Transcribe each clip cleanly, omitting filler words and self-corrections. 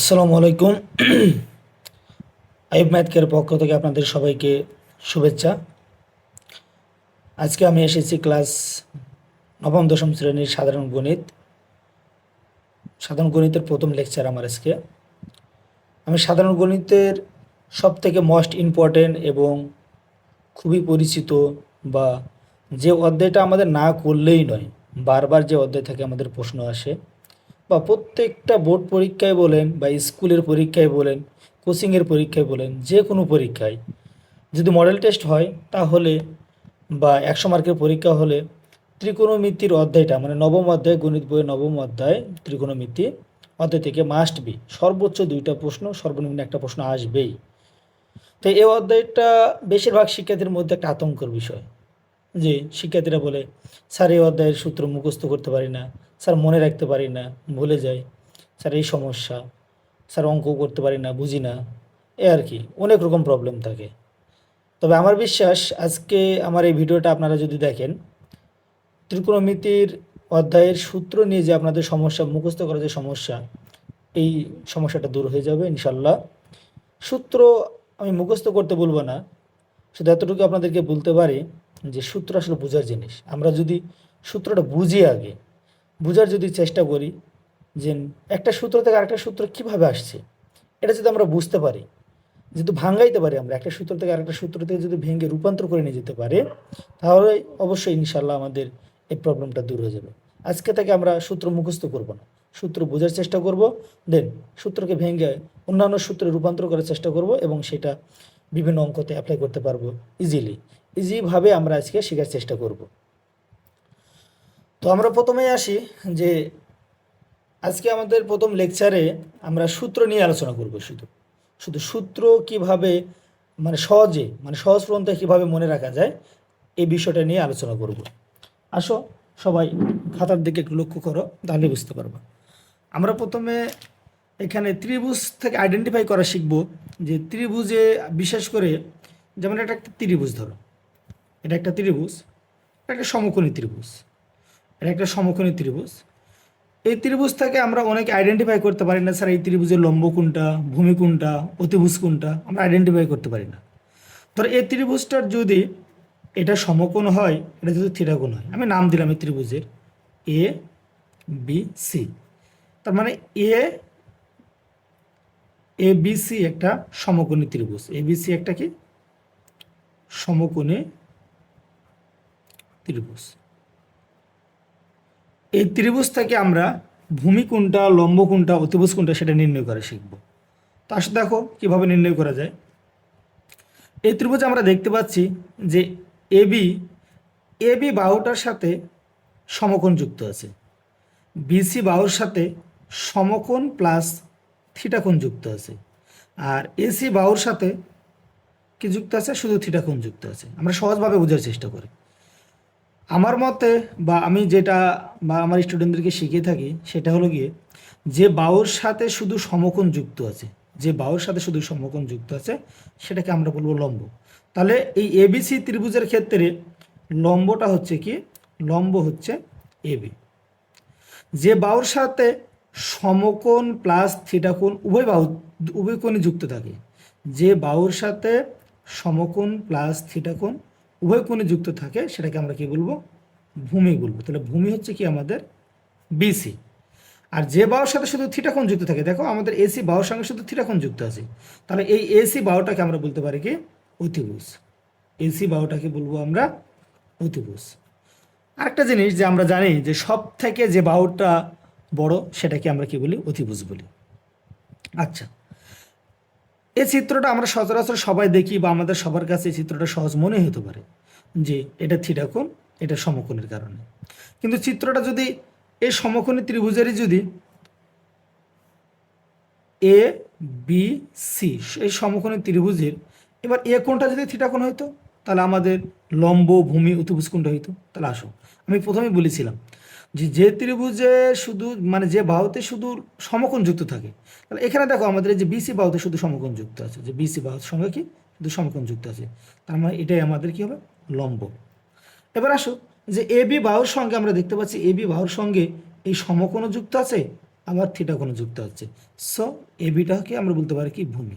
আসসালামু আলাইকুম। আইব ম্যাথকের পক্ষ থেকে আপনাদের সবাইকে শুভেচ্ছা। আজকে আমি এসেছি ক্লাস নবম দশম শ্রেণীর সাধারণ গণিতের প্রথম লেকচার আমার আজকে। আমি সাধারণ গণিতের সবথেকে মোস্ট ইম্পর্টেন্ট এবং খুবই পরিচিত বা যে অধ্যায়টা আমাদের না করলেই নয়, বারবার যে অধ্যায় থেকে আমাদের প্রশ্ন আসে বা প্রত্যেকটা বোর্ড পরীক্ষায় বলেন বা স্কুলের পরীক্ষায় বলেন, কোচিংয়ের পরীক্ষায় বলেন, যে কোনো পরীক্ষায় যদি মডেল টেস্ট হয় তাহলে বা 100 মার্কের পরীক্ষা হলে ত্রিকোণমিতির অধ্যায়টা মানে নবম অধ্যায়, গণিত বইয়ের নবম অধ্যায় ত্রিকোণমিতি অধ্যায় থেকে মাস্ট বি সর্বোচ্চ 2টা প্রশ্ন, সর্বনিম্ন একটা প্রশ্ন আসবেই। তো এই অধ্যায়টা বেশিরভাগ শিক্ষার্থীর মধ্যে একটা আতঙ্কের বিষয়, যে শিক্ষার্থীরা বলে স্যার এই অধ্যায়ের সূত্র মুখস্থ করতে পারি না, স্যার মনে রাখতে পারি না, ভুলে যাই, স্যার এই সমস্যা, স্যার অঙ্ক করতে পারি না, বুঝি না, এ আর কি অনেক রকম প্রবলেম থাকে। তবে আমার বিশ্বাস আজকে আমার এই ভিডিওটা আপনারা যদি দেখেন, ত্রিকোণমিতির অধ্যায়ের সূত্র নিয়ে যে আপনাদের সমস্যা, মুখস্থ করার যে সমস্যা, এই সমস্যাটা দূর হয়ে যাবে ইনশাল্লাহ। সূত্র আমি মুখস্থ করতে বলবো না, শুধু এতটুকু আপনাদেরকে বলতে পারি যে সূত্র আসলে বোঝার জিনিস। আমরা যদি সূত্রটা বুঝি, আগে বোঝার যদি চেষ্টা করি যে একটা সূত্র থেকে আরেকটা সূত্র কীভাবে আসছে, এটা যদি আমরা বুঝতে পারি, যেহেতু ভাঙ্গাইতে পারি, আমরা একটা সূত্র থেকে আরেকটা সূত্র থেকে যদি ভেঙে রূপান্তর করে নিয়ে যেতে পারি, তাহলে অবশ্যই ইনশাল্লাহ আমাদের এই প্রবলেমটা দূর হয়ে যাবে। আজকে থেকে আমরা সূত্র মুখস্থ করব না, সূত্র বোঝার চেষ্টা করব, দেন সূত্রকে ভেঙে অন্যান্য সূত্রে রূপান্তর করার চেষ্টা করব এবং সেটা বিভিন্ন অঙ্কতে অ্যাপ্লাই করতে পারবো ইজিভাবে আমরা আজকে শেখার চেষ্টা করব। তো আমরা প্রথমেই আসি যে আজকে আমাদের প্রথম লেকচারে আমরা সূত্র নিয়ে আলোচনা করব। শুধু শুধু সূত্র কিভাবে সহজ প্রন্থায় কীভাবে মনে রাখা যায়, এই বিষয়টা নিয়ে আলোচনা করব। আসো সবাই খাতার দিকে একটু লক্ষ্য করো, তাহলে বুঝতে পারবো। আমরা প্রথমে এখানে ত্রিভুজ থেকে আইডেন্টিফাই করা শিখব যে ত্রিভুজে বিশেষ করে, যেমন এটা একটা ত্রিভুজ, ধরো এটা একটা ত্রিভুজ, এটা একটা সমকোণী ত্রিভুজ, এটা একটা সমকোণী ত্রিভুজ। এই ত্রিভুজ থেকে আমরা অনেক আইডেন্টিফাই করতে পারি না, স্যার এই ত্রিভুজের লম্ব কোনটা, ভূমি কোনটা, অতিভুজ কোনটা, আমরা আইডেন্টিফাই করতে পারি না। ধর এই ত্রিভুজটার যদি এটা সমকোণ হয়, এটা যদি থিটাকোণ হয়, আমি নাম দিলাম এই ত্রিভুজের এ বি সি। তার মানে এ বি সি একটা সমকোণী ত্রিভুজ, এ বি সি একটা কি সমকোণী ত্রিভুজ। এই ত্রিভুজ থেকে আমরা ভূমি কোনটা, লম্ব কোনটা, অতিভুজ কোনটা সেটা নির্ণয় করা শিখব। তো আসলে দেখো কিভাবে নির্ণয় করা যায়। এই ত্রিভুজে আমরা দেখতে পাচ্ছি যে এবি বাহুটার সাথে সমকোণ যুক্ত আছে, বিসি বাহুর সাথে সমকোণ প্লাস থিটাকোণ যুক্ত আছে, আর এসি বাহুর সাথে কি যুক্ত আছে, শুধু থিটাকোণ যুক্ত আছে। আমরা সহজভাবে বোঝার চেষ্টা করি। আমার মতে বা আমি যেটা বা আমার স্টুডেন্টদেরকে শিখিয়ে থাকি সেটা হলো গিয়ে, যে বাহুর সাথে শুধু সমকোণ যুক্ত আছে, যে বাহুর সাথে শুধু সমকোণ যুক্ত আছে সেটাকে আমরা বলবো লম্ব। তাহলে এই এবিসি ত্রিভুজের ক্ষেত্রে লম্বটা হচ্ছে কি, লম্ব হচ্ছে এবি। যে বাহুর সাথে সমকোণ প্লাস থিটাকোণ উভয় কোণই যুক্ত থাকে, যে বাহুর সাথে সমকোণ প্লাস থিটাকোণ উভয় কোণে যুক্ত থাকে সেটাকে আমরা কি বলবো, ভূমি বলবো। তাহলে ভূমি হচ্ছে কি আমাদের বিসি। আর যে বাহুর সাথে শুধু থিটাকোণ যুক্ত থাকে, দেখো আমাদের এসি বাহুর সঙ্গে শুধু থিটাকোণ যুক্ত আছে, তাহলে এই এসি বাহুটাকে আমরা বলতে পারি কি অতিভুজ। এসি বাহুটাকে বলবো আমরা অতিভুজ। আরেকটা জিনিস যে আমরা জানি যে সব থেকে যে বাহুটা বড় সেটাকে আমরা কি বলি, অতিভুজ বলি। আচ্ছা, এই চিত্রটা আমরা সচরাচর সবাই দেখি বা আমাদের সবার কাছে এই চিত্রটা সহজ মনে হতে পারে যে এটা থিটাকোণ, এটা সমকোণের কারণে। কিন্তু চিত্রটা যদি এই সমকোণী ত্রিভুজেরই যদি এ বি সি, এই সমকোণী ত্রিভুজের এবার এ কোণটা যদি থিটাকোণ হইতো, তাহলে আমাদের লম্ব ভূমি অতিভুজ কোণটা হইতো। তাহলে আসো, আমি প্রথমেই বলেছিলাম যে যে ত্রিভুজে শুধু যে বাহুতে শুধু সমকোণ যুক্ত থাকে, তাহলে এখানে দেখো আমাদের এই যে বিসি বাহুতে শুধু সমকোণ যুক্ত আছে, যে বিসি বাহুর সঙ্গে কি শুধু সমকোণ যুক্ত আছে, তার মানে এটাই আমাদের কি হবে, লম্ব। এবার আসো যে এ বি বাহুর সঙ্গে আমরা দেখতে পাচ্ছি এ বি বাহুর সঙ্গে এই সমকোণও যুক্ত আছে আবার থিটা কোণ যুক্ত আছে। সো এবিটাকে আমরা বলতে পারি কি ভূমি।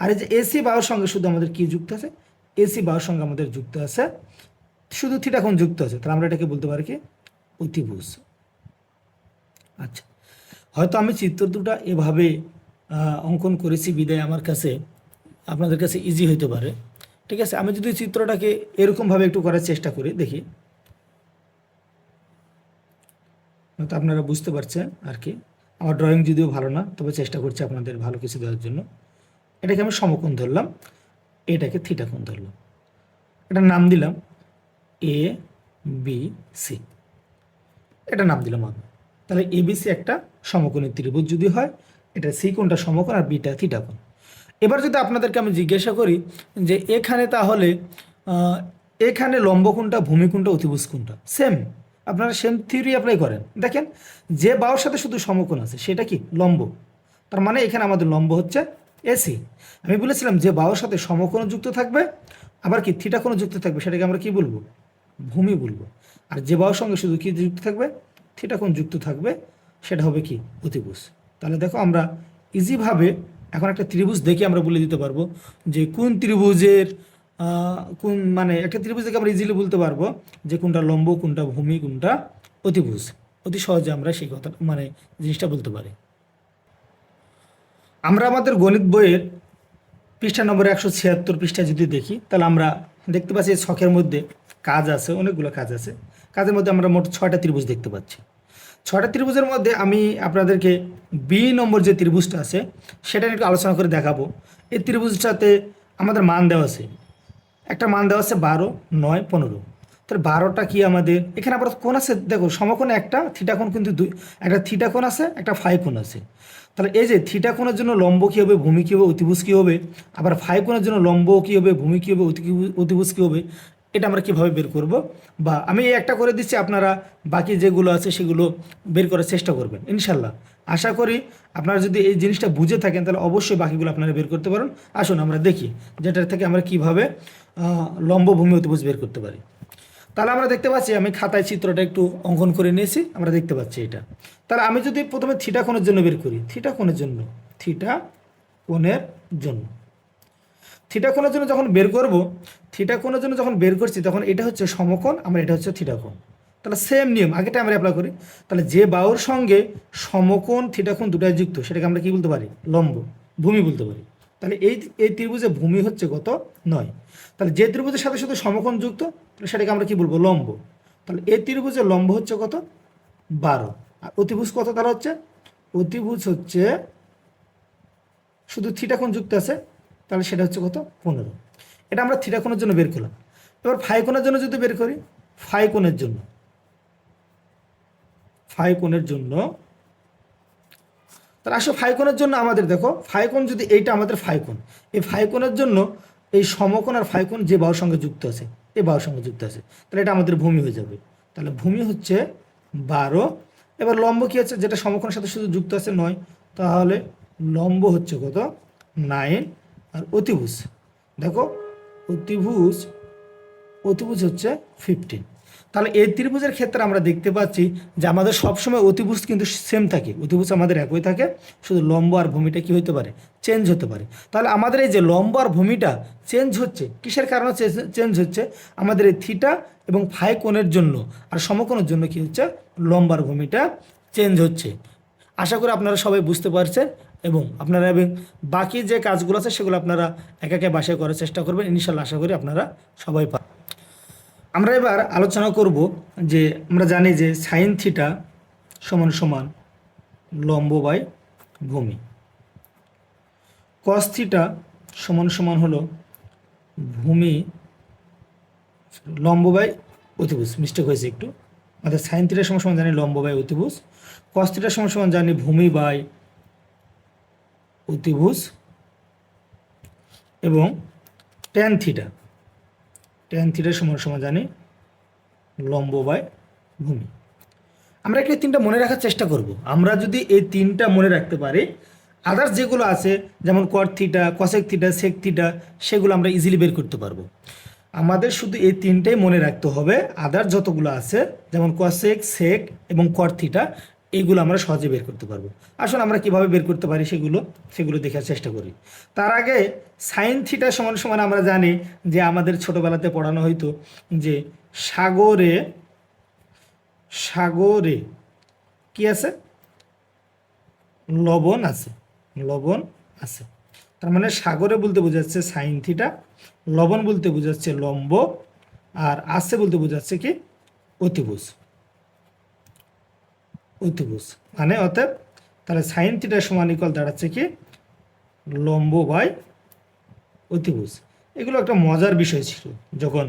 আর এই যে এসি বাহুর সঙ্গে শুধু আমাদের কি যুক্ত আছে, এসি বাহুর সঙ্গে আমাদের যুক্ত আছে শুধু থিটা কোণ যুক্ত আছে, তাহলে আমরা এটাকে বলতে পারি কি অতিভুজ। আচ্ছা, হয়তো আমি চিত্র দুটা এভাবে অঙ্কন করেছি বিদায় আমার কাছে আপনাদের কাছে ইজি হতে পারে। ঠিক আছে, আমি যদি চিত্রটাকে এরকমভাবে একটু করার চেষ্টা করি, দেখি হয়তো আপনারা বুঝতে পারছেন আর কি। আমার ড্রয়িং যদিও ভালো না, তবে চেষ্টা করছি আপনাদের ভালো কিছু দেওয়ার জন্য। এটাকে আমি সমকোণ ধরলাম, এটাকে থিটা কোণ ধরলাম, এটার নাম দিলাম এ বি সি, এটা নাম দিলাম আমি। তাহলে এবিসি একটা সমকোণী ত্রিভুজ যদি হয়, এটা সি কোণটা সমকোণ আর বিটা থিটা কোণ। এবার যদি আপনাদেরকে আমি জিজ্ঞাসা করি যে এখানে তাহলে এখানে লম্ব কোণটা, ভূমি কোণটা, অতিভুজ কোণটা, সেম আপনারা সেম থিওরি অ্যাপ্লাই করেন। দেখেন যে বাহুর সাথে শুধু সমকোণ আছে সেটা কি লম্ব, তার মানে এখানে আমাদের লম্ব হচ্ছে এসি। আমি বলেছিলাম যে বাহুর সাথে সমকোণ যুক্ত থাকবে আবার কি থিটা কোণ যুক্ত থাকবে সেটাকে আমরা কি বলবো, ভূমি বলবো। আর যে বাহুর সঙ্গে শুধু কি যুক্ত থাকবে, থিটা কোণ যুক্ত থাকবে, সেটা হবে কি অতিভুজ। তাহলে দেখো আমরা ইজিভাবে এখন একটা ত্রিভুজ দেখে আমরা বলে দিতে পারবো যে কোন ত্রিভুজের কোন, মানে একটা ত্রিভুজ দেখে আমরা ইজিলি বলতে পারবো যে কোনটা লম্ব, কোনটা ভূমি, কোনটা অতিভুজ। অতি সহজে আমরা সেই কথা মানে জিনিসটা বলতে পারি। আমরা আমাদের গণিত বইয়ের পৃষ্ঠা নম্বর 176 পৃষ্ঠা যদি দেখি, তাহলে আমরা দেখতে পাচ্ছি ছকের মধ্যে কাজ আছে, অনেকগুলো কাজ আছে। কাজের মধ্যে আমরা মোট 6টা ত্রিভুজ দেখতে পাচ্ছি। 6টা ত্রিভুজের মধ্যে আমি আপনাদেরকে বি নম্বর যে ত্রিভুজটা আছে সেটা নিয়ে একটু আলোচনা করে দেখাবো। এই ত্রিভুজটাতে আমাদের মান দেওয়া আছে, একটা মান দেওয়া আছে 12, 9, 15। তাহলে 12টা কি আমাদের এখানে আবার কোণ আছে, দেখো সমকোণে একটা থিটা কোণ কিন্তু একটা থিটা কোণ আছে, একটা ফাই কোণ আছে। তাহলে এই যে থিটা কোণের জন্য লম্ব কী হবে, ভূমি কী হবে, অতিভুজ কী হবে, আবার ফাই কোণের জন্য লম্ব কী হবে, ভূমি কী হবে, অতিভুজ কী হবে, এটা আমরা কীভাবে বের করব। বা আমি এই একটা করে দিচ্ছি, আপনারা বাকি যেগুলো আছে সেগুলো বের করার চেষ্টা করবেন ইনশাল্লাহ। আশা করি আপনারা যদি এই জিনিসটা বুঝে থাকেন তাহলে অবশ্যই বাকিগুলো আপনারা বের করতে পারেন। আসুন আমরা দেখি যেটার থেকে আমরা কীভাবে লম্ব, ভূমি, অতিভুজ বের করতে পারি। তাহলে আমরা দেখতে পাচ্ছি, আমি খাতায় চিত্রটা একটু অঙ্কন করে নিয়েছি, আমরা দেখতে পাচ্ছি এটা। তাহলে আমি যদি প্রথমে থিটা কোণের জন্য বের করি, থিটা কোণের জন্য থিটা কোণের জন্য যখন বের করব, থিটা কোণের জন্য যখন বের করছি তখন এটা হচ্ছে সমকোণ, আমরা এটা হচ্ছে থিটা কোণ। তাহলে সেম নিয়ম আগেটা আমরা অ্যাপ্লাই করি। তাহলে যে বাহুর সঙ্গে সমকোণ থিটা কোণ দুটাই যুক্ত সেটাকে আমরা কি বলতে পারি, লম্ব, ভূমি বলতে পারি। তাহলে এই ত্রিভুজে ভূমি হচ্ছে কত, 9। তাহলে যে ত্রিভুজের সাথে শুধু সমকোণ যুক্ত তাহলে সেটাকে আমরা কি বলবো, লম্ব। তাহলে এই ত্রিভুজের লম্ব হচ্ছে কত, 12। আর অতিভুজ কত, তাহলে হচ্ছে অতিভুজ হচ্ছে শুধু থিটা কোণ যুক্ত আছে, তাহলে সেটা হচ্ছে কত, 15। এটা আমরা থিটা কোণের জন্য বের করলাম। এবার ফাই কোণের জন্য যদি বের করি, ফাই কোণের জন্য তাহলে আসলে ফাই কোণের জন্য আমাদের দেখো, ফাই কোণ যদি এইটা আমাদের ফাই কোণ, এই ফাই কোণের জন্য এই সমকোণ আর ফাই কোণ যে বাহুর সঙ্গে যুক্ত আছে, এই বাহুর সঙ্গে যুক্ত আছে, তাহলে এটা আমাদের ভূমি হয়ে যাবে। তাহলে ভূমি হচ্ছে 12। এবার লম্ব কী হচ্ছে, যেটা সমকোণের সাথে শুধু যুক্ত আছে 9, তাহলে লম্ব হচ্ছে কত, 9। আর অতিভুজ দেখো, অতিভুজ হচ্ছে 15। তাহলে এই ত্রিভুজের ক্ষেত্রে আমরা দেখতে পাচ্ছি যে আমাদের সবসময় অতিভুজ কিন্তু সেম থাকে, অতিভুজ আমাদের একই থাকে, শুধু লম্ব আর ভূমিটা কি হতে পারে, চেঞ্জ হতে পারে। তাহলে আমাদের এই যে লম্ব আর ভূমিটা চেঞ্জ হচ্ছে, কিসের কারণে চেঞ্জ হচ্ছে, আমাদের এই থিটা এবং ফাই কোণের জন্য আর সমকোণের জন্য কি হচ্ছে, লম্ব আর ভূমিটা চেঞ্জ হচ্ছে। আশা করি আপনারা সবাই বুঝতে পারছেন এবং আপনারা এবং বাকি যে কাজগুলো আছে সেগুলো আপনারা একে বাসায় করার চেষ্টা করবেন, ইনশাল্লাহ আশা করি আপনারা সবাই পারবেন। আমরা এবার আলোচনা করব যে আমরা জানি যে সাইন থিটা সমান সমান লম্ব বাই ভূমি, কস থিটা সমান সমান হলো ভূমি, লম্ব বাই অতিভুজ, মিস্টেক হয়েছে একটু, অর্থাৎ সাইন থিটা সমান সমান জানি লম্ব বাই অতিভুজ, কস থিটা সমান সমান জানি ভূমি বাই অতিভুজ, এবং ট্যান থিটা সমান সমান জানি লম্ব বাই ভূমি। আমরা একটু 3টা মনে রাখার চেষ্টা করব। আমরা যদি এই 3টা মনে রাখতে পারি, আদার্স যেগুলো আছে যেমন cot theta, cosec theta, sec theta, সেগুলো আমরা ইজিলি বের করতে পারবো। আমাদের শুধু এই 3টাই মনে রাখতে হবে, আদার্স যতগুলো আছে যেমন কসেক, সেক এবং কট থিটা, এইগুলো আমরা সহজে বের করতে পারবো। আসলে আমরা কিভাবে বের করতে পারি সেগুলো দেখার চেষ্টা করি। তার আগে সাইন থিটা সমান সমান আমরা জানি যে আমাদের ছোটবেলাতে পড়ানো হইতো যে সাগরে সাগরে কি আছে, লবণ আছে, লবণ আছে। তার মানে সাগরে বলতে বোঝাচ্ছে সাইন থিটা, লবণ বলতে বোঝাচ্ছে লম্ব, আর আছে বলতে বোঝাচ্ছে কি অতিভুজ। অতিভুজ মানে অতএব তাহলে সাইন থিটা সমান ইকুয়াল দাঁড়াচ্ছে কি লম্ব বাই অতিভুজ। এগুলো একটা মজার বিষয় ছিল যখন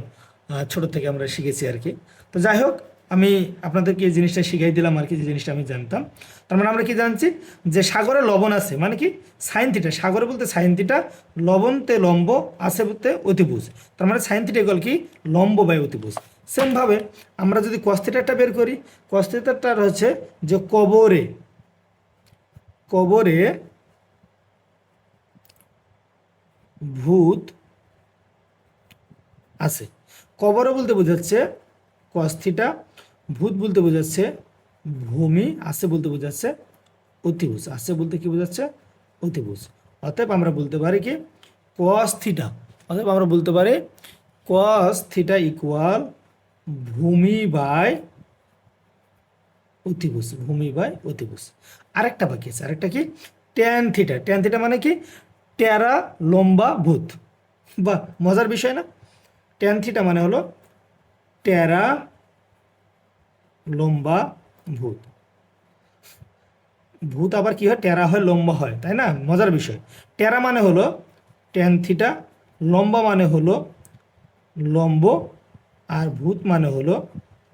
ছোট থেকে আমরা শিখেছি আর কি। তো যাই হোক, আমি আপনাদেরকে এই জিনিসটা শিখাই দিলাম আর কি, যে জিনিসটা আমি জানতাম। তার মানে আমরা কি জানছি যে সাগরে লবণ আছে মানে কি সাইন থিটা, সাগরে বলতে সাইন থিটা, লবণতে লম্ব, আছে বলতে অতিভুজ। তার মানে সাইন থিটা ইকুয়াল কি লম্ব বাই অতিভুজ। সেমভাবে আমরা যদি কস থিটাটা বের করি, কস থিটাটা হচ্ছে যে কবরে কবরে ভূত আছে। কবরে বলতে বোঝাচ্ছে কস থিটা, ভূত বলতে বোঝাচ্ছে ভূমি, আছে বলতে বোঝাচ্ছে অতিভুজ। আছে বলতে কি বোঝাচ্ছে অতিভুজ। অতএব আমরা বলতে পারি কি কস থিটা, অতএব আমরা বলতে পারি কস থিটা ইকুয়াল ভূমি বাই অতিভুজ, ভূমি বাই অতিভুজ। আরেকটা বাকি আছে, আরেকটা কি ট্যান থিটা। ট্যান থিটা মানে কি টেরা লম্বা ভূত। বা মজার বিষয় না? ট্যান থিটা মানে হলো টেরা লম্বা ভূত। ভূত আবার কি হয়, টেরা হয় লম্বা হয়, তাই না? মজার বিষয়। টেরা মানে হলো ট্যান থিটা, লম্বা মানে হলো লম্ব, আর ভূত মানে হলো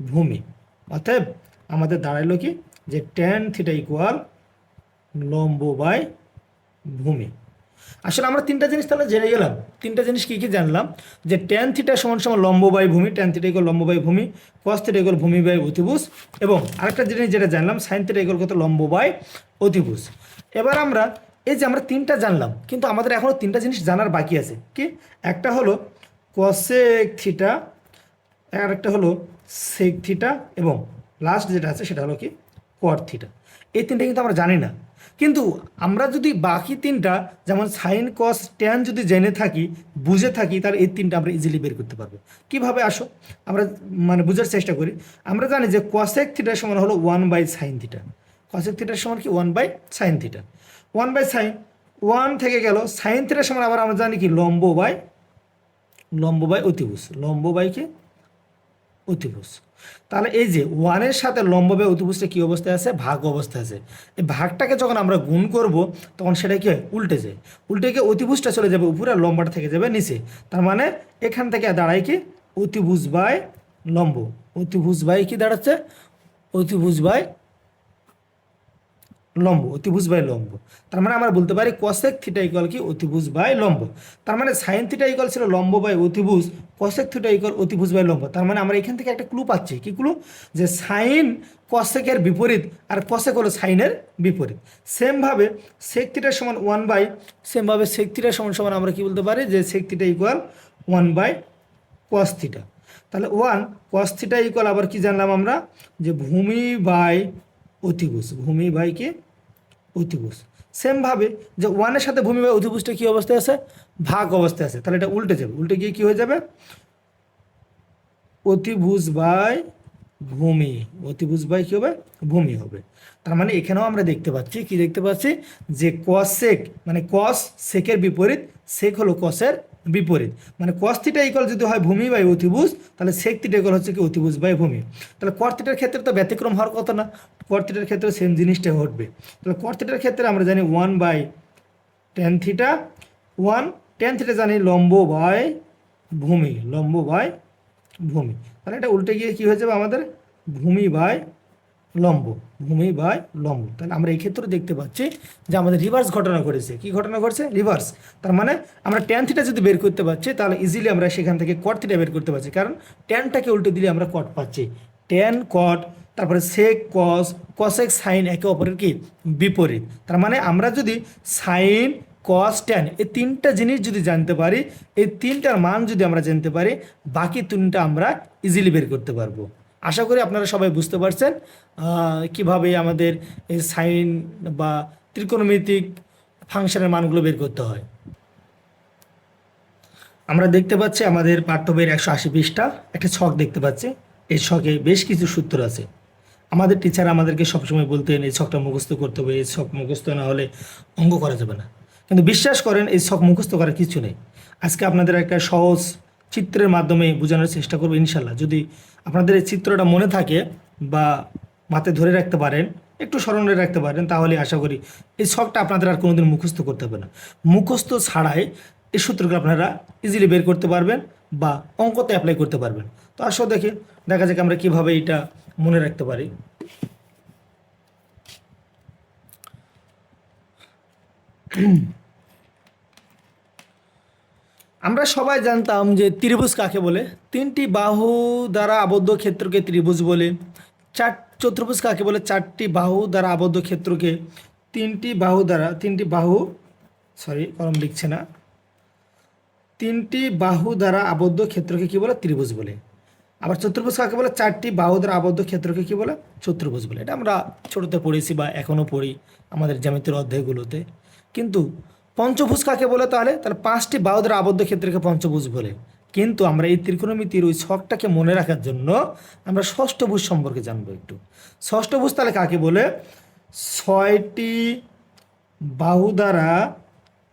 ভূমি। অতএব আমাদের দাঁড়াইলো কি যে ট্যান থিটা ইকুয়াল লম্ব বাই ভূমি। আসলে আমরা তিনটা জিনিস তাহলে জেনে গেলাম। তিনটা জিনিস কী কী জানলাম? যে ট্যান থিটা সমান সমান লম্ব বাই ভূমি, ট্যান থিটা ইকুয়াল লম্ব বাই ভূমি, কস থিটা ইকুয়াল ভূমি বাই অতিভুজ, এবং আরেকটা জিনিস যেটা জানলাম সাইন থিটা ইকুয়াল কত লম্ব বাই অতিভুজ। এবার আমরা এই যে আমরা তিনটা জানলাম, কিন্তু আমাদের এখনও তিনটা জিনিস জানার বাকি আছে। কি? একটা হলো কসেক থিটা, আর একটা হলো সেক থিটা, এবং লাস্ট যেটা আছে সেটা হলো কি কট থিটা। এই তিনটা কিন্তু আমরা জানি না, কিন্তু আমরা যদি বাকি তিনটা যেমন সাইন কস ট্যান যদি জেনে থাকি, বুঝে থাকি, তাহলে এই তিনটা আমরা ইজিলি বের করতে পারবো। কিভাবে আসো আমরা মানে বোঝার চেষ্টা করি। আমরা জানি যে কসেক থিটার সমান হলো 1/sin থিটা। কসেক থিটার সমান কি 1/sin থিটা। 1/sin 1 থেকে গেল, সাইন থিটার সমান আবার আমরা জানি কি লম্ব বাই অতিভুজ, লম্ব বাই কি অতিভুজ। তাহলে এই যে ওয়ানের সাথে লম্ব বাই অতিভুজটা কী অবস্থায় আছে, ভাগ অবস্থায় আছে। এই ভাগটাকে যখন আমরা গুণ করব তখন সেটা কি হয়, উল্টে যায়। উল্টে গিয়ে অতিভুজটা চলে যাবে উপরে, আর লম্বাটা থেকে যাবে নিচে। তার মানে এখান থেকে দাঁড়ায় কি অতিভুজ বাই লম্ব। অতিভুজ বাই কি দাঁড়াচ্ছে, অতিভুজ বাই লম্ব, অতিভুজ বাই লম্ব। তার মানে আমরা বলতে পারি কসেক থিটা ইকুয়াল কি অতিভুজ বাই লম্ব। তার মানে সাইন থিটা ইকুয়াল ছিল লম্ব বাই অতিভুজ, কসেক থিটা ইকুয়াল অতিভুজ বাই লম্ব। তার মানে আমরা এখান থেকে একটা ক্লু পাচ্ছি। কি ক্লু? যে সাইন কসেকের বিপরীত, আর কসেক হলো সাইনের বিপরীত। সেমভাবে সেক থিটার সমান 1/, সেমভাবে সেক থিটার সমান সমান আমরা কি বলতে পারি যে সেক থিটা ইকুয়াল 1/cos থিটা। তাহলে 1 cos থিটা ইকুয়াল আবার কি জানলাম আমরা, যে ভূমি বাই অতিভুজ, ভূমি বাই কি অতিভুজ। সেমভাবে যে ওয়ানের সাথে ভূমি বাই অতিভুজটা কী অবস্থায় আছে, ভাগ অবস্থায় আছে। তাহলে এটা উল্টে যাবে, উল্টে গিয়ে কী হয়ে যাবে অতিভুজ বাই ভূমি, অতিভুজ বাই কী হবে ভূমি হবে। তার মানে এখানেও আমরা দেখতে পাচ্ছি, কি দেখতে পাচ্ছি, যে কসেক মানে কস সেকের বিপরীত, সেক হলো কসের বিপরীত। মানে কস থিটা ইকুয়াল যদি হয় ভূমি বাই অতিভুজ, তাহলে সেক থিটা ইকুয়াল হচ্ছে কি অতিভুজ বাই ভূমি। তাহলে কট থিটার ক্ষেত্রে তো ব্যতিক্রম হওয়ার কথা না, কট থিটার ক্ষেত্রে সেম জিনিসটা ঘটবে। তাহলে কট থিটার ক্ষেত্রে আমরা জানি 1/tan থিটা, 1 tan থিটা জানি লম্ব বাই ভূমি, লম্ব বাই ভূমি। তাহলে এটা উল্টে গিয়ে কী হয়ে যাবে আমাদের ভূমি বাই লম্ব, ভূমি বাই লম্ব। তাহলে আমরা এই ক্ষেত্রে দেখতে পাচ্ছি যে আমাদের রিভার্স ঘটনা ঘটেছে। কি ঘটনা ঘটছে? রিভার্স। তার মানে আমরা ট্যান থিটা যদি বের করতে পারছি, তাহলে ইজিলি আমরা সেখান থেকে কট থিটা বের করতে পারছি, কারণ ট্যানটাকে উল্টে দিলে আমরা কট পাচ্ছি। ট্যান কট, তারপরে সেক কস, কসেক সাইন একে অপরের কি বিপরীত। তার মানে আমরা যদি সাইন কস ট্যান এই তিনটা জিনিস যদি জানতে পারি, এই তিনটার মান যদি আমরা জানতে পারি, বাকি তিনটা আমরা ইজিলি বের করতে পারবো। আশা করি আপনারা সবাই বুঝতে পারছেন কিভাবে আমাদের এই সাইন বা ত্রিকোণমিতিক ফাংশনের মানগুলো বের করতে হয়। আমরা দেখতে পাচ্ছি আমাদের পাঠ্য বইয়ের 180 পৃষ্ঠা একটা ছক দেখতে পাচ্ছি। এই ছকে বেশ কিছু সূত্র আছে। আমাদের টিচার আমাদেরকে সবসময় বলতেন এই ছকটা মুখস্থ করতে হবে, এই ছক মুখস্থ না হলে অঙ্ক করা যাবে না। কিন্তু বিশ্বাস করেন এই ছক মুখস্থ করার কিছু নেই। আজকে আপনাদের একটা সহজ চিত্রের মাধ্যমে বোঝানোর চেষ্টা করবো ইনশাল্লাহ। যদি আপনাদের এই চিত্রটা মনে থাকে বা মাথায় ধরে রাখতে পারেন, একটু স্মরণে রাখতে পারেন, তাহলে আশা করি এই ছকটা আপনাদের আর কোনোদিন মুখস্থ করতে হবে না। মুখস্থ ছাড়াই এই সূত্রগুলো আপনারা ইজিলি বের করতে পারবেন বা অঙ্কতে অ্যাপ্লাই করতে পারবেন। তো আসলে দেখা যাক আমরা কিভাবে এটা মনে রাখতে পারি। আমরা সবাই জানতাম যে ত্রিভুজ কাকে বলে। তিনটি বাহু দ্বারা আবদ্ধ ক্ষেত্রকে ত্রিভুজ বলে। চতুর্ভুজ কাকে বলে? চারটি বাহু দ্বারা আবদ্ধ ক্ষেত্রকে কলম লিখছে না, তিনটি বাহু দ্বারা আবদ্ধ ক্ষেত্রকে কি বলে? ত্রিভুজ বলে। আবার চতুর্ভুজ কাকে বলে? চারটি বাহু দ্বারা আবদ্ধ ক্ষেত্রকে কি বলে? চতুর্ভুজ বলে। এটা আমরা ছোটোতে পড়েছি বা এখনও পড়ি আমাদের জ্যামিতির অধ্যায়গুলোতে। কিন্তু পঞ্চভুজ কাকে বলে? তাহলে পাঁচটি বাহু দ্বারা আবদ্ধ ক্ষেত্রকে পঞ্চভুজ বলে। কিন্তু আমরা এই ত্রিকোণমিতির ওই ছকটাকে মনে রাখার জন্য আমরা ষষ্ঠভুজ সম্পর্কে জানবো একটু। ষষ্ঠভুজ তাহলে কাকে বলে? ছয়টি বাহু দ্বারা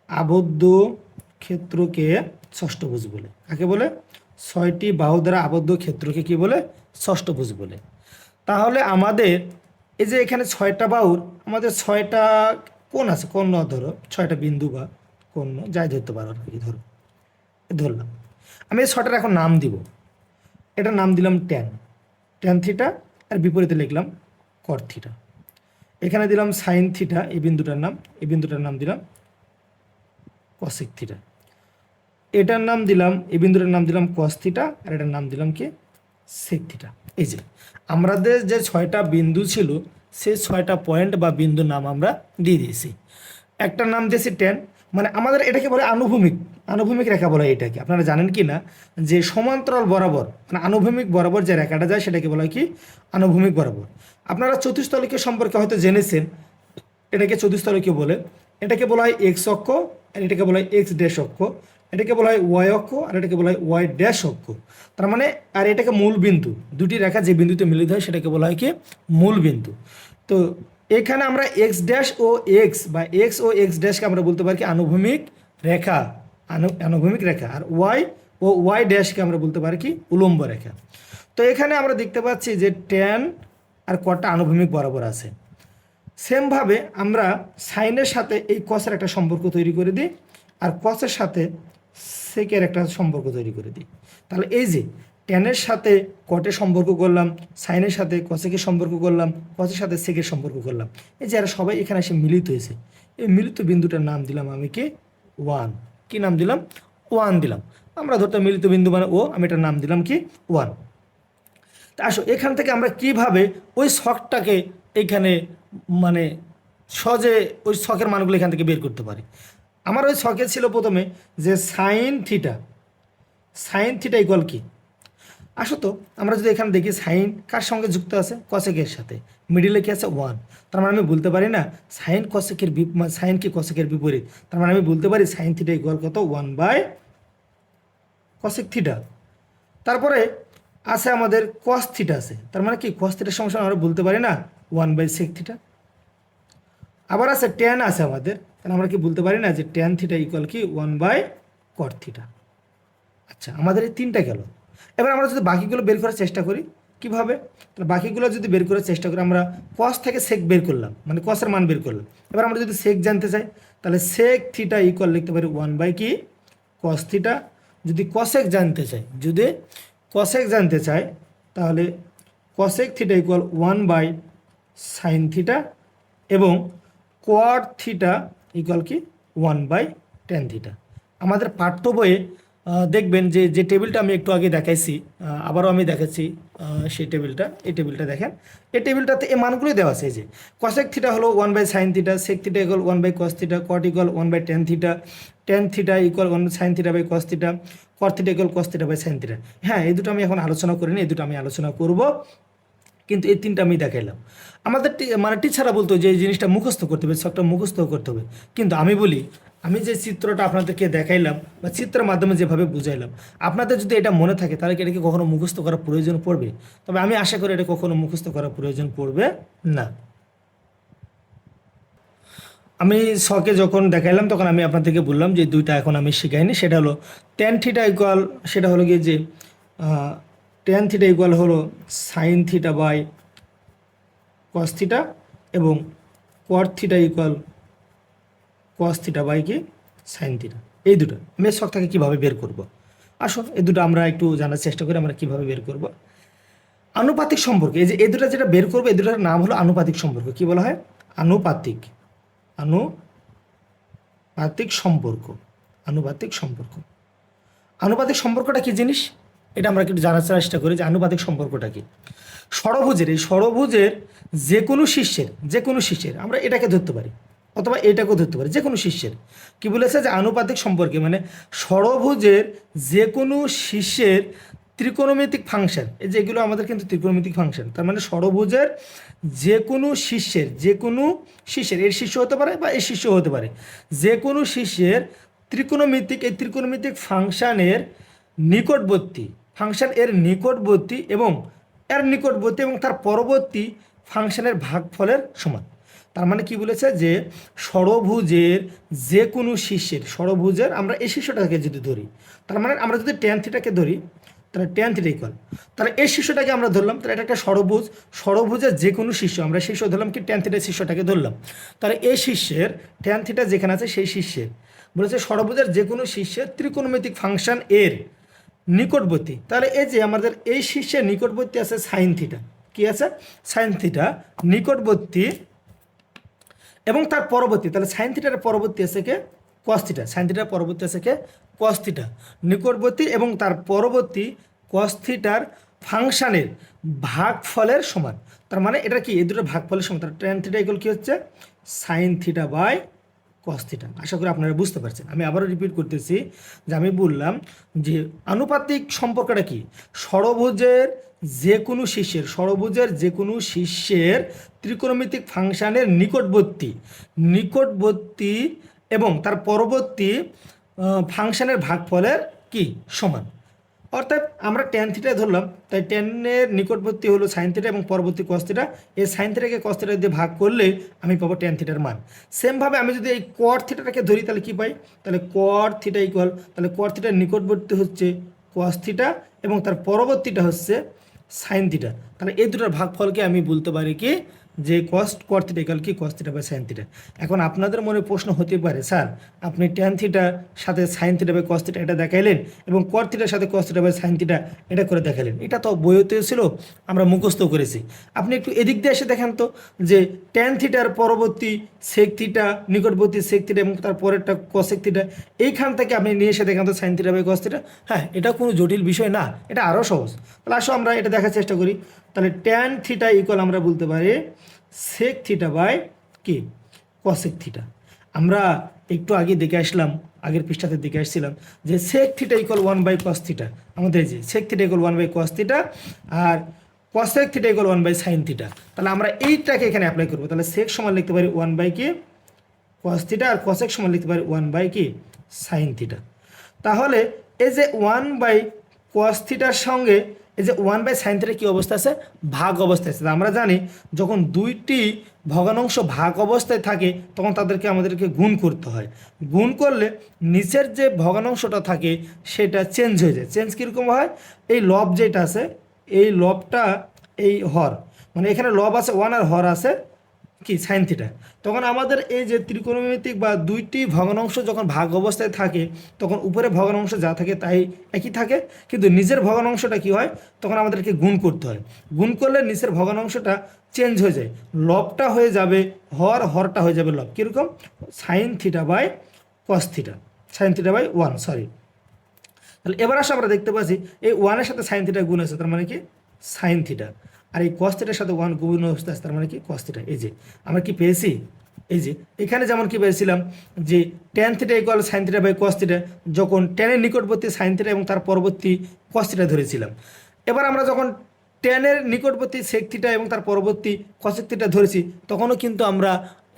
আবদ্ধ ক্ষেত্রকে ষষ্ঠভুজ বলে। কাকে বলে? ছয়টি বাহু দ্বারা আবদ্ধ ক্ষেত্রকে কি বলে? ষষ্ঠভুজ বলে। তাহলে আমাদের এই যে এখানে ছয়টা বাহুর আমাদের ছয়টা কোণ আছে, কোণ ধরো ছয়টা বিন্দু বা কোণ যাই ধরতে পারো আর কি, ধরলাম। আমি এই ছয়টার এখন নাম দিব। এটার নাম দিলাম ট্যান থিটা, আর বিপরীতে লিখলাম কট থিটা। এখানে দিলাম সাইন থিটা, এই বিন্দুটার নাম দিলাম কসেক থিটা। এটার নাম দিলাম, এই বিন্দুটার নাম দিলাম কস থিটা, আর এটার নাম দিলাম কি? Sec theta. এই যে আমাদের যে ছয়টা বিন্দু ছিল সেই ছয়টা পয়েন্ট বা বিন্দুর নাম আমরা দিয়ে দিয়েছি। একটার নাম দিয়েছি ট্যান, মানে আমাদের এটাকে বলে আনুভূমিক রেখা বলা হয়। এটাকে আপনারা জানেন কি না যে সমান্তরাল বরাবর মানে আনুভূমিক বরাবর যে রেখাটা যায় সেটাকে বলা হয় কি? আনুভূমিক বরাবর। আপনারা চতুস্তলিকের সম্পর্কে হয়তো জেনেছেন, এটাকে চতুস্তলিকে বলে। এটাকে বলা হয় এক্স অক্ষ, আর এটাকে বলা হয় এক্স ড্যাশ অক্ষ। এটাকে বলা হয় ওয়াই অক্ষ, আর এটাকে বলা হয় ওয়াই ড্যাশ অক্ষ। তার মানে আর এটাকে মূল বিন্দু, দুটি রেখা যে বিন্দুতে মিলিত হয় সেটাকে বলা হয় কি? মূল বিন্দু। তো এখানে আমরা এক্স ড্যাশ ও এক্স বা এক্স ও এক্স ড্যাশকে আমরা বলতে পারি কি? আনুভূমিক রেখা, আনুভূমিক রেখা। আর ওয়াই ও ওয়াই ড্যাশকে আমরা বলতে পারি কি? উলম্ব রেখা। তো এখানে আমরা দেখতে পাচ্ছি যে ট্যান আর কটটা আনুভূমিক বরাবর আছে। সেমভাবে আমরা সাইনের সাথে এই কসের একটা সম্পর্ক তৈরি করে দিই, আর কসের সাথে সেকের একটা সম্পর্ক তৈরি করে দিই। তাহলে এই যে ট্যানের সাথে কটের সম্পর্ক করলাম, সাইনের সাথে কসেকের সম্পর্ক করলাম, কসের সাথে সেকের সম্পর্ক করলাম, এই যে এরা সবাই এখানে এসে মিলিত হয়েছে। এই মিলিত বিন্দুটার নাম দিলাম আমি কি? ওয়ান। কি নাম দিলাম? ওয়ান দিলাম। আমরা ধরতাম মিলিত বিন্দু মানে ও, আমি এটার নাম দিলাম কি? ওয়ান। তা আসো এখান থেকে আমরা কিভাবে ওই ছকটাকে এইখানে মানে সহজে ওই ছকের মানগুলো এখান থেকে বের করতে পারি। আমার ওই ছকে ছিল প্রথমে যে সাইন থিটা ইকুয়াল কি? আসো তো আমরা যদি এখানে দেখি সাইন কার সঙ্গে যুক্ত আছে? কসেকের সাথে। মিডিলে কি আছে? ওয়ান। তার মানে আমি বলতে পারি না সাইন সাইন কি কসেকের বিপরীত। তার মানে আমি বলতে পারি সাইন থিটা ইকুয়াল কত? 1/কসেক থিটা। তারপরে আছে আমাদের কস থিটা আছে, তার মানে কি কস থিটার সঙ্গে আমরা বলতে পারি না 1/সেক থিটা। আবার আছে ট্যান আছে আমাদের, তাহলে আমরা কি বলতে পারি না যে ট্যান থিটা ইকুয়াল কি? 1/কট থিটা। আচ্ছা, আমাদের এই তিনটা গেল। এবার আমরা যদি বাকিগুলো বের করার চেষ্টা করি, কিভাবে? তাহলে বাকিগুলো যদি বের করার চেষ্টা করি, আমরা কস থেকে সেক বের করলাম, মানে কসের মান বের করলাম। এবার আমরা যদি সেক জানতে চাই তাহলে সেক থিটা ইকুয়াল লিখতে পারি 1/ কি? Cos theta. যদি কসেক জানতে চাই তাহলে কসেক থিটা ইকুয়াল 1/সাইন থিটা, এবং কোয়াট থিটা ইকুয়াল কি? 1/ট্যান থিটা। আমাদের পাঠ্য বইয়ে দেখবেন যে যে টেবিলটা আমি একটু আগে দেখাইছি, আবারও আমি দেখাচ্ছি সেই টেবিলটা, এই টেবিলটা দেখেন। এই টেবিলটাতে এই মানগুলোই দেওয়া আছে। এই যে কসেক থিটা হলো 1/sin θ, sec theta equal 1/cos θ, cot equal 1/tan θ, tan theta equal 1/sin θ/cos θ, cot theta equal cos θ/sin θ। হ্যাঁ, এই দুটো আমি এখন আলোচনা করিনি, এই দুটো আমি আলোচনা করব, কিন্তু এই তিনটা আমি দেখাইলাম। আমাদের মানে টিচাররা বলতো যে এই জিনিসটা মুখস্থ করতে হবে, সবটা মুখস্থ করতে হবে, কিন্তু আমি বলি আমি যে চিত্রটা আপনাদেরকে দেখাইলাম বা চিত্রের মাধ্যমে যেভাবে বুঝাইলাম, আপনাদের যদি এটা মনে থাকে তাহলে কি এটাকে কখনো মুখস্থ করার প্রয়োজন পড়বে? তবে আমি আশা করি এটা কখনো মুখস্থ করার প্রয়োজন পড়বে না। আমি শখে যখন দেখাইলাম তখন আমি আপনাদেরকে বললাম যে দুইটা এখন আমি শিখাইনি, সেটা হলো tan θ ইকুয়াল, সেটা হলো গিয়ে যে tan θ ইকুয়াল হলো sin θ/cos θ এবং cot θ ইকুয়াল cos θ/কি sin θ। এই দুটো আমি শখ থেকে কীভাবে বের করব, আসো এই দুটো আমরা একটু জানার চেষ্টা করি আমরা কীভাবে বের করব। আনুপাতিক সম্পর্ক, এই যে এই দুটো যেটা বের করবো এই দুটার নাম হলো আনুপাতিক সম্পর্ক। কি বলা হয়? আনুপাতিক সম্পর্ক। আনুপাতিক সম্পর্ক, আনুপাতিক সম্পর্কটা কি জিনিস এটা আমরা একটু জানার চেষ্টা করি যে আনুপাতিক সম্পর্কটা কি। ষড়ভুজের, এই ষড়ভুজের যে কোনো শীর্ষের আমরা এটাকে ধরতে পারি অথবা এটাকেও ধরতে পারি, যে কোনো শীর্ষের। কি বলেছে যে আনুপাতিক সম্পর্কে মানে ষড়ভুজের যে কোনো শীর্ষের ত্রিকোণমিতিক ফাংশন, এই যে এগুলো আমাদের কিন্তু ত্রিকোণমিতিক ফাংশন, তার মানে ষড়ভুজের যে কোনো শীর্ষের এর শীর্ষ হতে পারে বা এই শীর্ষ হতে পারে, যে কোনো শীর্ষের এই ত্রিকোণমিতিক ফাংশনের নিকটবর্তী এবং তার পরবর্তী ফাংশনের ভাগফলের সমান। তার মানে কি বলেছে যে ষড়ভুজের যে কোনো ষড়ভুজের আমরা এই শীর্ষটাকে যদি ধরি, তার মানে আমরা যদি tan θ ধরি তাহলে tan θ ইকুয়াল, তাহলে এই শীর্ষটাকে আমরা ধরলাম, তাহলে এটা একটা ষড়ভুজের যে কোনো শীর্ষ আমরা শীর্ষ ধরলাম কি tan θ শীর্ষটাকে ধরলাম, তাহলে এই শীর্ষের tan θ যেখানে আছে সেই শীর্ষের বলেছে ষড়ভুজের যে কোনো শীর্ষের ত্রিকোণমিতিক ফাংশন এর নিকটবর্তী। তাহলে এই যে আমাদের এই শীর্ষের নিকটবর্তী আছে sin θ, কি আছে sin θ নিকটবর্তী এবং তার পরবর্তী, তাহলে sin θ পরবর্তী আছে কে cos θ, sin θ পরবর্তী আছে কে cos θ, নিকটবর্তী এবং তার পরবর্তী cos θ ফাংশনের ভাগফলের সমান। তার মানে এটা কি এই দুটো ভাগফলের সমান, তার tan θ ইকুয়াল কি হচ্ছে sin θ/cos θ। আশা করি আপনারা বুঝতে পারছেন। আমি আবারও রিপিট করতেছি যে আমি বললাম যে আনুপাতিক সম্পর্কটা কি, ষড়ভুজের যে কোনো শীর্ষের ত্রিকোণমিতিক ফাংশনের নিকটবর্তী এবং তার পরবর্তী ফাংশনের ভাগফলের কি সমান। অর্থাৎ আমরা tan θ ধরলাম, তাই tan-এর নিকটবর্তী হলো sin θ এবং পরবর্তী cos θ, এই sin θ কে cos θ দিয়ে ভাগ করলে আমি পাবো tan θ মান। সেমভাবে আমি যদি এই cot θটাকে ধরি তাহলে কি পাই, তাহলে cot θ ইকুয়াল, তাহলে cot θ নিকটবর্তী হচ্ছে cos θ এবং তার পরবর্তীটা হচ্ছে sin θ। তাহলে এই দুটোর ভাগফলকে আমি বলতে পারি কি যে cot θ ইকুয়াল কি cos θ/sin θ। এখন আপনাদের মনে প্রশ্ন হতে পারে, স্যার আপনি tan θ সাথে sin θ/cos θ এটা দেখাইলেন এবং cot θ সাথে cos θ/sin θ এটা করে দেখালেন, এটা তো বইতে ছিল, আমরা মুখস্থ করেছি। আপনি একটু এদিক দিয়ে এসে দেখেন তো যে tan θ পরবর্তী sec θ, নিকটবর্তী sec θ এবং তার পরেরটা cosec θ, এইখান থেকে আপনি নিয়ে এসে দেখেন তো sin θ/cos θ। হ্যাঁ, এটা কোনো জটিল বিষয় না, এটা আরও সহজ। তাহলে আসো আমরা এটা দেখার চেষ্টা করি। তাহলে tan θ ইকুয়াল আমরা বলতে পারি sec θ/কি cosec θ। আমরা একটু আগে দেখে আসলাম, আগের পৃষ্ঠাতে দেখে আসছিলাম যে sec θ ইকুয়াল 1/cos θ, আমাদের যে sec θ ইকুয়াল 1/cos θ আর cosec θ ইকুয়াল 1/sin θ। তাহলে আমরা এইটাকে এখানে অ্যাপ্লাই করবো। তাহলে sec সমান লিখতে পারি 1/কি cos θ আর cosec সমান লিখতে পারি 1/কি sin θ। তাহলে এই যে 1/cos θ সঙ্গে এই যে 1/sin θ কি অবস্থা আছে, ভাগ অবস্থায় আছে। আমরা জানি যখন দুইটি ভগ্নাংশ ভাগ অবস্থায় থাকে তখন আমাদেরকে গুণ করতে হয়, গুণ করলে নিচের যে ভগ্নাংশটা থাকে সেটা চেঞ্জ হয়ে যায়। চেঞ্জ কীরকম হয়, এই লব যেটা আছে এই লবটা এই হর, মানে এখানে লব আছে 1 আর হর আছে কি sin θ। তখন আমাদের এই যে ত্রিকোণমিতিক বা দুইটি ভগ্নাংশ যখন ভাগ অবস্থায় থাকে তখন উপরে ভগ্নাংশ যা থাকে তাই একই থাকে, কিন্তু নিচের ভগ্নাংশটা কি হয়, তখন আমাদেরকে গুণ করতে হয়। গুণ করলে নিচের ভগ্নাংশটা চেঞ্জ হয়ে যায়, লবটা হয়ে যাবে হর, হরটা হয়ে যাবে লব। কীরকম sin θ/cos θ, sin θ/1 সরি তাহলে এবার আসলে আমরা দেখতে পাচ্ছি এই ওয়ানের সাথে সাইন থিটা গুণ আছে, তার মানে কি সাইন থিটা, আর এই কস থিটার সাথে ওয়ান গুণ আছে, তার মানে কি কস থিটা। এই যে আমরা কি পেয়েছি, এই যে এখানে যেমন কি পেয়েছিলাম যে tan theta equal sine theta by cos theta, যখন ট্যানের নিকটবর্তী সাইন থিটা এবং তার পরবর্তী কস থিটা ধরেছিলাম। এবার আমরা যখন ট্যানের নিকটবর্তী সেক থিটা এবং তার পরবর্তী কসেক থিটা ধরেছি, তখনও কিন্তু আমরা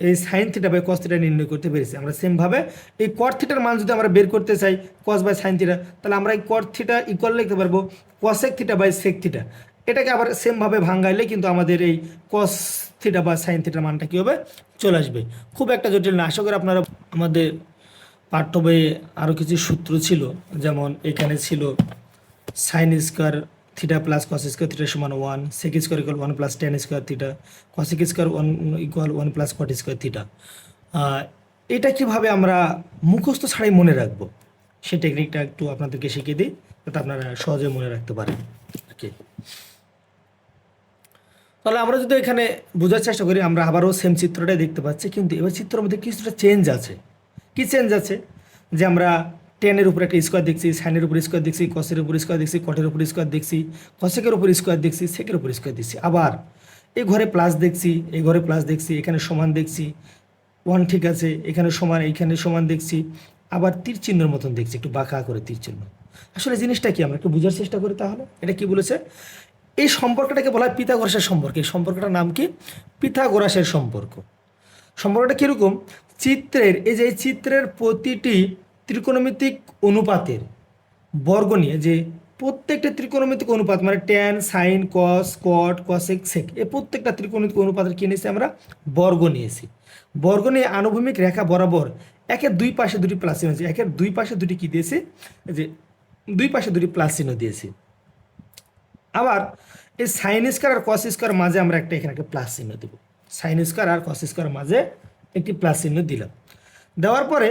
এই sine theta by cos theta নির্ণয় করতে পেরেছি। আমরা সেমভাবে এই কট থিটার মান যদি আমরা বের করতে চাই কস বাই সাইন থিটা, তাহলে আমরা এই কট থিটা ইকুয়াল লিখতে পারবো cosec theta by sec theta. এটাকে আবার সেমভাবে ভাঙাইলে কিন্তু আমাদের এই কস থিটা বা সাইন থিটার মানটা কী হবে, চলে আসবে। খুব একটা জটিল না। আশা করি আপনারা, আমাদের পাঠ্য বইয়ে আরও কিছু সূত্র ছিল, যেমন এখানে ছিল sine square theta plus cos square theta সমান 1, sec square equal 1 plus tan square theta, cosec square 1 equal 1 plus cot square theta. এটা কিভাবে আমরা মুখস্থ ছাড়াই মনে রাখবো, সেই টেকনিকটা একটু আপনাদেরকে শিখিয়ে দিই, যাতে আপনারা সহজে মনে রাখতে পারেন। ওকে, তাহলে আমরা যদি এখানে বোঝার চেষ্টা করি, আমরা আবারও সেম চিত্রটাই দেখতে পাচ্ছি, কিন্তু এবার চিত্রের মধ্যে কিছুটা চেঞ্জ আছে। কি চেঞ্জ আছে, যে আমরা টেনের উপর একটা স্কোয়ার দেখছি, সাইনের উপর স্কোয়ার দেখছি, কসের উপর স্কোয়ার দেখছি, কটের উপর স্কোয়ার দেখছি, কসেকের উপর স্কোয়ার দেখছি, সেকের উপর স্কোয়ার দেখছি। আবার এই ঘরে প্লাস দেখছি, এই ঘরে প্লাস দেখছি, এখানে সমান দেখছি, 1 ঠিক আছে, এখানে সমান, এইখানে সমান দেখছি, আবার তীর চিহ্নের মতন দেখছি, একটু বাঁকা করে তীর চিহ্ন। আসলে জিনিসটা কি, আমরা একটু বোঝার চেষ্টা করি। তাহলে এটা কি বলেছে, এই সম্পর্কটাকে বলা হয় পিথাগোরাসের সম্পর্ক। এই সম্পর্কটার নাম কি, পিথাগোরাসের সম্পর্ক। সম্পর্কটা কীরকম, চিত্রের, এই যে চিত্রের প্রতিটি ত্রিকোণমিতিক অনুপাতের বর্গ নিয়ে, যে প্রত্যেকটা ত্রিকোণমিতিক অনুপাত মানে ট্যান, সাইন, কস, কট, কসেক, সেক, এই প্রত্যেকটা ত্রিকোণমিতিক অনুপাতের কী নিয়েছি আমরা, বর্গ নিয়েছি। বর্গ নিয়ে আনুভূমিক রেখা বরাবর একের দুই পাশে দুটি প্লাস চিহ্ন আছে। একের দুই পাশে দুটি কী দিয়েছি, যে দুই পাশে দুটি প্লাস চিহ্ন দিয়েছি। আবার এই সাইন স্কোয়ার আর কস স্কোয়ার মাঝে আমরা এখানে একটা প্লাস চিহ্ন দেবো। সাইন স্কোয়ার আর কস স্কোয়ার মাঝে একটি প্লাস চিহ্ন দিলাম। দেওয়ার পরে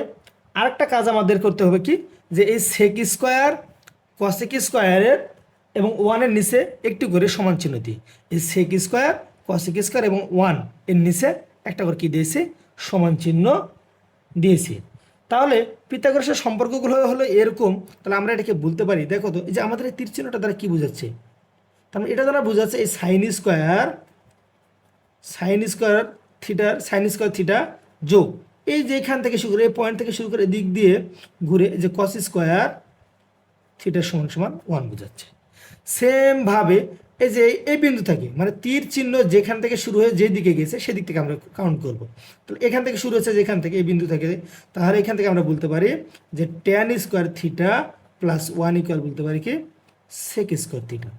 আরেকটা কাজ আমাদের করতে হবে কি, যে এই সেক স্কোয়ার কসেক স্কোয়ারের এবং 1-এর নিচে একটি করে সমান চিহ্ন দিই। এই সেক স্কোয়ার কসেক স্কোয়ার এবং 1 এর নিচে একটা করে কি দিয়েছি, সমান চিহ্ন দিয়েছি। তাহলে পিথাগোরাসের সম্পর্কগুলো হলো এরকম। তাহলে আমরা এটাকে বলতে পারি, দেখো তো এই যে আমাদের এই তীর চিহ্নটা দ্বারা কী বোঝাচ্ছে, তাহলে এটা দ্বারা বোঝাচ্ছে এই sine square sine square theta যোগ এই যে এখান থেকে শুরু করে, এই পয়েন্ট থেকে শুরু করে দিক দিয়ে ঘুরে যে কস স্কোয়ার থিটা সমান সমান 1 বোঝাচ্ছে। সেমভাবে এই যে এই বিন্দু থেকে, মানে তীর চিহ্ন যেখান থেকে শুরু হয়ে যে দিকে গেছে সেদিক থেকে আমরা কাউন্ট করব। তাহলে এখান থেকে শুরু হচ্ছে যেখান থেকে, এই বিন্দু থেকে, তাহলে এখান থেকে আমরা বলতে পারি যে tan square theta plus 1 equal বলতে পারি কি সেক স্কোয়ার থিটা।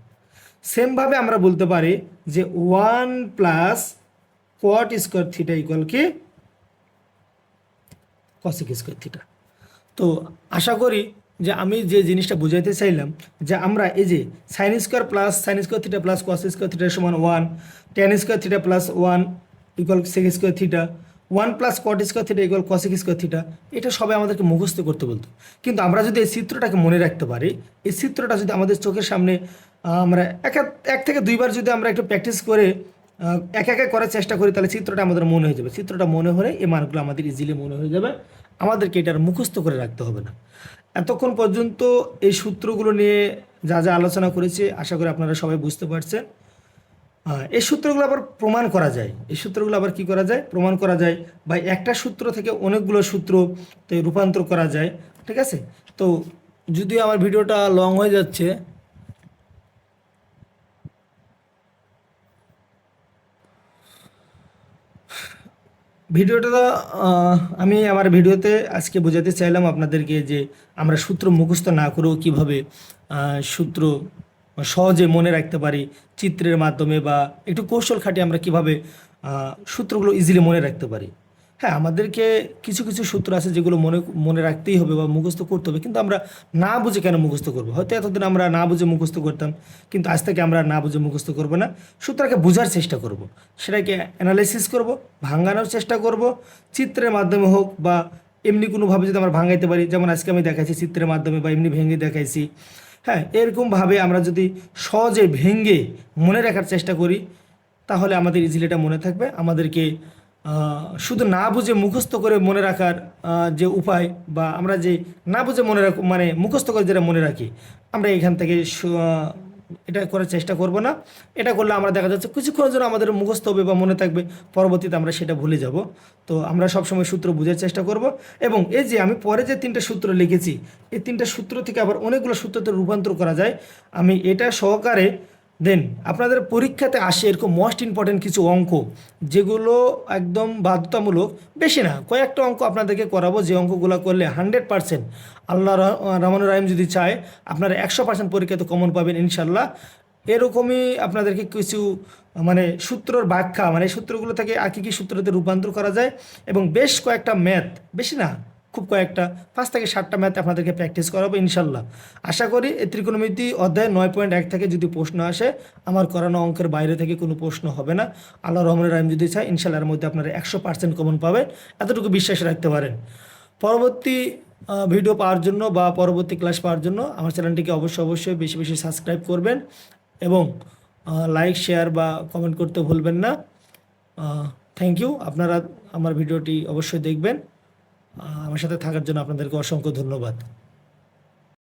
সেমভাবে আমরা বলতে পারি যে 1 plus cot square theta equal কি কসেক স্কোয়ার থিটা। তো আশা করি যে আমি যে জিনিসটা বুঝাইতে চাইলাম, যে আমরা এই যে sine square plus sine square theta plus cos square theta সমান 1, tan square theta plus 1 equal sec square theta, 1 plus cot square theta equal cosec square theta, এটা সবাই আমাদেরকে মুখস্থ করতে বলতো। কিন্তু আমরা যদি এই চিত্রটাকে মনে রাখতে পারি, এই চিত্রটা যদি আমাদের চোখের সামনে আমরা এক থেকে দুইবার যদি আমরা একটু প্র্যাকটিস করে এক একে করার চেষ্টা করি, তাহলে চিত্রটা আমাদের মনে হয়ে যাবে। চিত্রটা মনে হলে এই মানগুলো আমাদের ইজিলি মনে হয়ে যাবে, আমাদেরকে এটার মুখস্থ করে রাখতে হবে না। এতক্ষণ পর্যন্ত এই সূত্রগুলো নিয়ে যা যা আলোচনা করেছি, আশা করি আপনারা সবাই বুঝতে পারছেন। এই সূত্রগুলো আবার প্রমাণ করা যায়। এই সূত্রগুলো আবার কি করা যায়, প্রমাণ করা যায়, বা একটা সূত্র থেকে অনেকগুলো সূত্রতে রূপান্তর করা যায়। ঠিক আছে, তো যদিও আমার ভিডিওটা লং হয়ে যাচ্ছে, ভিডিওটা আমি আমার ভিডিওতে আজকে বোঝাতে চাইলাম আপনাদেরকে যে আমরা সূত্র মুখস্থ না করেও কীভাবে সূত্র সহজে মনে রাখতে পারি চিত্রের মাধ্যমে, বা একটু কৌশল খাটিয়ে আমরা কীভাবে সূত্রগুলো ইজিলি মনে রাখতে পারি। হ্যাঁ, আমাদেরকে কিছু কিছু সূত্র আছে যেগুলো মনে রাখতেই হবে বা মুখস্থ করতে হবে, কিন্তু আমরা না বুঝে কেন মুখস্থ করবো? হয়তো এতদিন আমরা না বুঝে মুখস্থ করতাম, কিন্তু আজ থেকে আমরা না বুঝে মুখস্থ করবো না, সূত্রকে বোঝার চেষ্টা করব, সেটাকে অ্যানালাইসিস করব, ভাঙানোর চেষ্টা করব, চিত্রের মাধ্যমে হোক বা এমনি কোনোভাবে যদি আমরা ভাঙাইতে পারি, যেমন আজকে আমি দেখাইছি চিত্রের মাধ্যমে বা এমনি ভেঙে দেখাইছি। হ্যাঁ, এরকমভাবে আমরা যদি সহজে ভেঙে মনে রাখার চেষ্টা করি, তাহলে আমাদের ইজিলি এটা মনে থাকবে। আমাদেরকে শুধু না বুঝে মুখস্থ করে মনে রাখার যে উপায়, বা আমরা যে না বুঝে মনে রাখ মানে মুখস্থ করে যেটা মনে রাখি, আমরা এখান থেকে এটা করার চেষ্টা করব না। এটা করলে আমরা দেখা যাচ্ছে কিছুক্ষণের জন্য আমাদের মুখস্থ হবে বা মনে থাকবে, পরবর্তীতে আমরা সেটা ভুলে যাব। তো আমরা সবসময় সূত্র বোঝার চেষ্টা করব। এবং এই যে আমি পরে যে 3টা সূত্র লিখেছি, এই 3টা সূত্র থেকে আবার অনেকগুলো সূত্রতে রূপান্তর করা যায়। আমি এটা সহকারে দেন আপনাদের পরীক্ষাতে আসে এরকম মোস্ট ইম্পর্টেন্ট কিছু অঙ্ক, যেগুলো একদম বাধ্যতামূলক, বেশি না, কয়েকটা অঙ্ক আপনাদেরকে করাবো, যে অঙ্কগুলো করলে 100% আল্লাহ রহমান রাহিম যদি চায় আপনারা 100% পরীক্ষাতে কমন পাবেন ইনশাল্লাহ। এরকমই আপনাদেরকে কিছু মানে সূত্রর ব্যাখ্যা, মানে সূত্রগুলো থেকে আর কী কী সূত্রতে রূপান্তর করা যায়, এবং বেশ কয়েকটা ম্যাথ, বেশি না, খুব কয়েকটা 5 থেকে 7টা ম্যাথ আপনাদেরকে প্র্যাকটিস করাবো ইনশাল্লাহ। আশা করি এই ত্রিকোণমিতি অধ্যায় 9.1 থেকে যদি প্রশ্ন আসে, আমার করানো অঙ্কের বাইরে থেকে কোনো প্রশ্ন হবে না। আল্লাহ রহমান রাহিম যদি চায় ইনশাল্লাহ এর মধ্যে আপনারা 100% কমন পাবেন, এতটুকু বিশ্বাস রাখতে পারেন। পরবর্তী ভিডিও পাওয়ার জন্য বা পরবর্তী ক্লাস পাওয়ার জন্য আমার চ্যানেলটিকে অবশ্যই বেশি বেশি সাবস্ক্রাইব করবেন, এবং লাইক, শেয়ার বা কমেন্ট করতে ভুলবেন না। Thank you. আপনারা আমার ভিডিওটি অবশ্যই দেখবেন। আমার সাথে থাকার জন্য আপনাদেরকে অসংখ্য ধন্যবাদ।